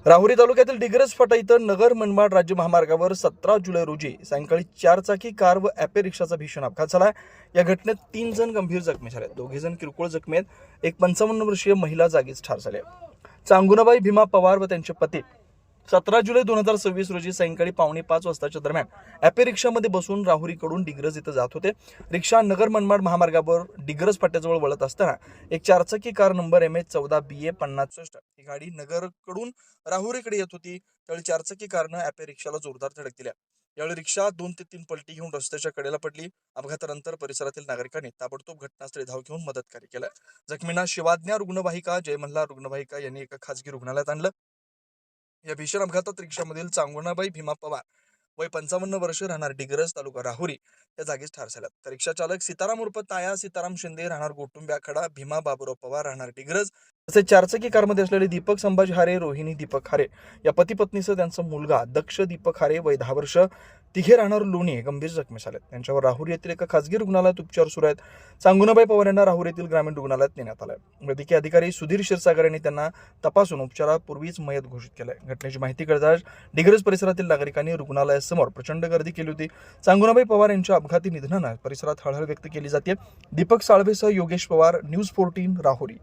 राहुरी तालुक्यातील डिग्रस फाटा इथं नगर मनमाड राज्य महामार्गावर 17 जुलै रोजी सायंकाळी 4 चाकी कार व ॲपे रिक्षाचा भीषण अपघात झाला. या घटनेत 3 जण गंभीर जखमी झाले. 2 जण किरकोळ जखमी आहेत. एक 55 वर्षीय महिला जागीच ठार झाली. चांगुनाबाई भीमा पवार व त्यांचे पती 17 जुलै 2026 रोजी सायंकाळी 4:45 वाजताच्या दरम्यान ॲपे रिक्षामध्ये बसून राहुरीकडून डिग्रस इथं जात होते. रिक्षा नगर मनमाड महामार्गावर डिग्रस फाट्याजवळ वळत असताना एक 4 चाकी कार नंबर MH 14BA 5066 ही गाडी नगरकडून राहुरीकडे येत होती. त्यावेळी 4 चाकी कारनं ॲपे रिक्षाला जोरदार धडक दिल्या. यावेळी रिक्षा 2 ते 3 पलटी घेऊन रस्त्याच्या कडेला पडली. अपघातानंतर परिसरातील नागरिकांनी ताबडतोब घटनास्थळी धाव घेऊन मदतकार्य केलं. जखमींना शिवाज्ञा रुग्णवाहिका, जय मल्हार रुग्णवाहिका यांनी एका खासगी रुग्णालयात आणलं. या भीषण अपघातात रिक्षामधील चांगुनाबाई भीमा पवार वय 55 वर्ष राहणार डिग्रस तालुका राहुरी या जागीच ठार झाल्यात. तर रिक्षा चालक सीताराम उर्फ ताया सीताराम शिंदे राहणार गोटुंब्याखडा, भीमा बाबुराव पवार राहणार डिग्रस, तसेच 4 चाकी कारमध्ये असलेले दीपक संभाजी हारे, रोहिणी दीपक हारे या पती पत्नीसह त्यांचा मुलगा दक्ष दीपक हारे वय 10 वर्ष, तिघे राहणार लोणी गंभीर जखमी झालेत. त्यांच्यावर राहुरी येथील एका खासगी रुग्णालयात उपचार सुरू आहेत. चांगुनाबाई पवार यांना राहुरी येथील ग्रामीण रुग्णालयात नेण्यात आलंय. वैद्यकीय अधिकारी सुधीर क्षीरसागर यांनी त्यांना तपासून उपचारापूर्वीच मयत घोषित केलंय. घटनेची माहिती कळताच डिग्रस परिसरातील नागरिकांनी रुग्णालयासमोर प्रचंड गर्दी केली होती. चांगुनाबाई पवार यांच्या अपघाती निधनानं परिसरात हळहळ व्यक्त केली जाते. दीपक साळवेसह योगेश पवार, न्यूज 14 राहुरी.